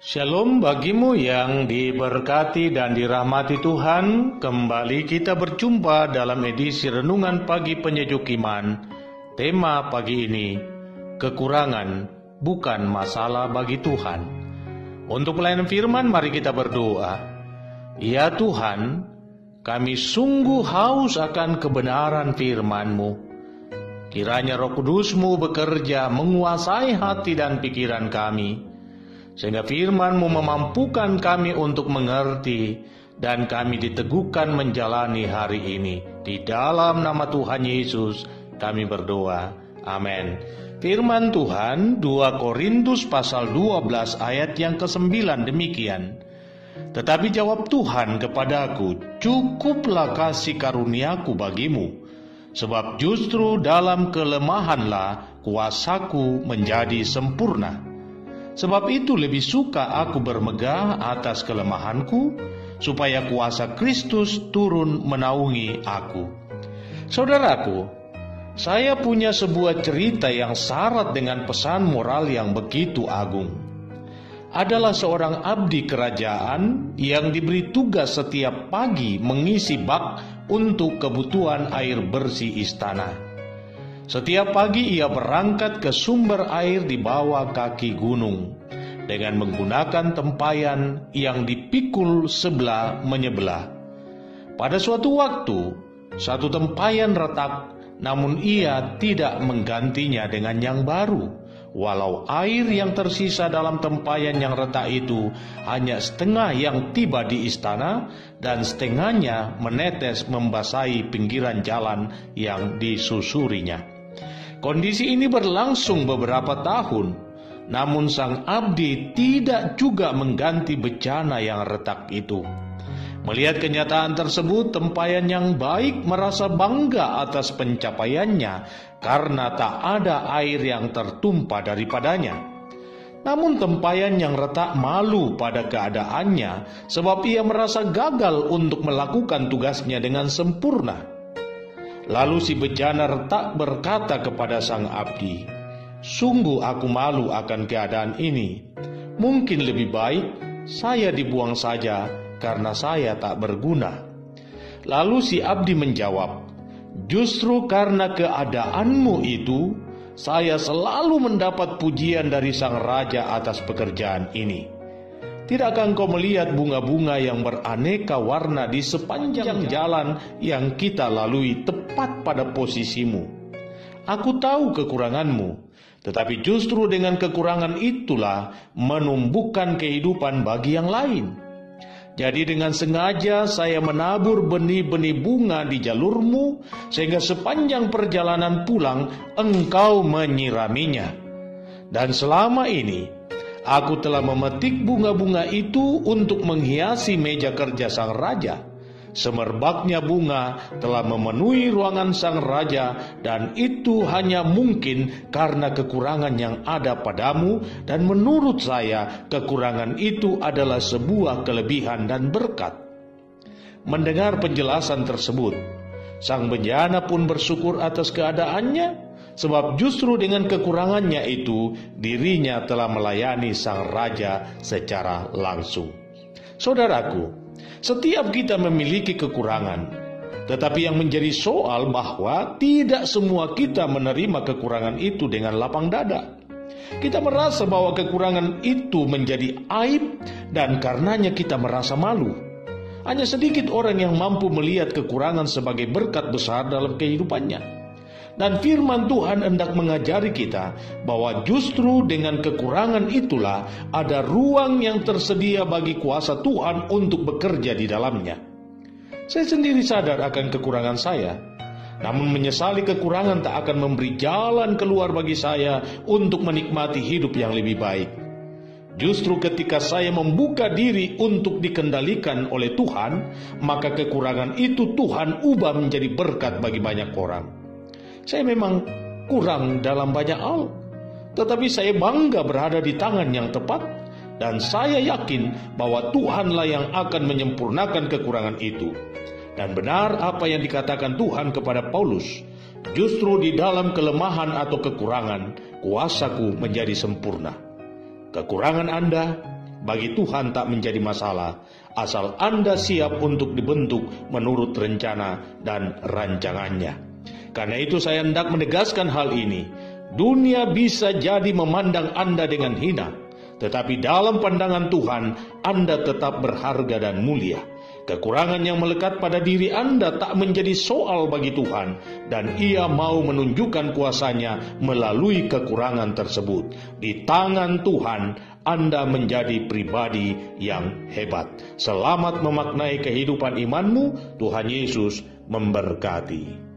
Shalom bagimu yang diberkati dan dirahmati Tuhan. Kembali kita berjumpa dalam edisi Renungan Pagi Penyejuk Iman. Tema pagi ini, kekurangan bukan masalah bagi Tuhan. Untuk pelayanan firman, mari kita berdoa. Ya Tuhan, kami sungguh haus akan kebenaran firman-Mu. Kiranya Roh Kudus-Mu bekerja menguasai hati dan pikiran kami, sehingga firman-Mu memampukan kami untuk mengerti dan kami diteguhkan menjalani hari ini. Di dalam nama Tuhan Yesus kami berdoa. Amin. Firman Tuhan 2 Korintus pasal 12 ayat yang ke-9 demikian. Tetapi jawab Tuhan kepadaku, cukuplah kasih karuniaku bagimu, sebab justru dalam kelemahanlah kuasaku menjadi sempurna. Sebab itu lebih suka aku bermegah atas kelemahanku, supaya kuasa Kristus turun menaungi aku. Saudaraku, saya punya sebuah cerita yang syarat dengan pesan moral yang begitu agung. Adalah seorang abdi kerajaan yang diberi tugas setiap pagi mengisi bak untuk kebutuhan air bersih istana. Setiap pagi ia berangkat ke sumber air di bawah kaki gunung dengan menggunakan tempayan yang dipikul sebelah menyebelah. Pada suatu waktu, satu tempayan retak, namun ia tidak menggantinya dengan yang baru, walau air yang tersisa dalam tempayan yang retak itu hanya setengah yang tiba di istana dan setengahnya menetes membasahi pinggiran jalan yang disusurinya. Kondisi ini berlangsung beberapa tahun, namun sang abdi tidak juga mengganti bejana yang retak itu. Melihat kenyataan tersebut, tempayan yang baik merasa bangga atas pencapaiannya karena tak ada air yang tertumpah daripadanya. Namun tempayan yang retak malu pada keadaannya sebab ia merasa gagal untuk melakukan tugasnya dengan sempurna. Lalu si bejana retak berkata kepada sang abdi, "Sungguh aku malu akan keadaan ini. Mungkin lebih baik saya dibuang saja karena saya tak berguna." Lalu si abdi menjawab, "Justru karena keadaanmu itu, saya selalu mendapat pujian dari sang raja atas pekerjaan ini. Tidakkah engkau melihat bunga-bunga yang beraneka warna di sepanjang jalan yang kita lalui tepat pada posisimu? Aku tahu kekuranganmu, tetapi justru dengan kekurangan itulah menumbuhkan kehidupan bagi yang lain. Jadi dengan sengaja saya menabur benih-benih bunga di jalurmu, sehingga sepanjang perjalanan pulang engkau menyiraminya. Dan selama ini aku telah memetik bunga-bunga itu untuk menghiasi meja kerja sang raja. Semerbaknya bunga telah memenuhi ruangan sang raja, dan itu hanya mungkin karena kekurangan yang ada padamu, dan menurut saya kekurangan itu adalah sebuah kelebihan dan berkat." Mendengar penjelasan tersebut, sang bejana pun bersyukur atas keadaannya, sebab justru dengan kekurangannya itu dirinya telah melayani sang raja secara langsung. Saudaraku, setiap kita memiliki kekurangan, tetapi yang menjadi soal bahwa tidak semua kita menerima kekurangan itu dengan lapang dada. Kita merasa bahwa kekurangan itu menjadi aib dan karenanya kita merasa malu. Hanya sedikit orang yang mampu melihat kekurangan sebagai berkat besar dalam kehidupannya. Dan firman Tuhan hendak mengajari kita bahwa justru dengan kekurangan itulah ada ruang yang tersedia bagi kuasa Tuhan untuk bekerja di dalamnya. Saya sendiri sadar akan kekurangan saya, namun menyesali kekurangan tak akan memberi jalan keluar bagi saya untuk menikmati hidup yang lebih baik. Justru ketika saya membuka diri untuk dikendalikan oleh Tuhan, maka kekurangan itu Tuhan ubah menjadi berkat bagi banyak orang. Saya memang kurang dalam banyak hal, tetapi saya bangga berada di tangan yang tepat, dan saya yakin bahwa Tuhanlah yang akan menyempurnakan kekurangan itu. Dan benar apa yang dikatakan Tuhan kepada Paulus, justru di dalam kelemahan atau kekurangan, kuasaku menjadi sempurna. Kekurangan Anda bagi Tuhan tak menjadi masalah, asal Anda siap untuk dibentuk menurut rencana dan rancangannya. Karena itu saya hendak menegaskan hal ini. Dunia bisa jadi memandang Anda dengan hina, tetapi dalam pandangan Tuhan, Anda tetap berharga dan mulia. Kekurangan yang melekat pada diri Anda tak menjadi soal bagi Tuhan, dan Ia mau menunjukkan kuasa-Nya melalui kekurangan tersebut. Di tangan Tuhan, Anda menjadi pribadi yang hebat. Selamat memaknai kehidupan imanmu. Tuhan Yesus memberkati.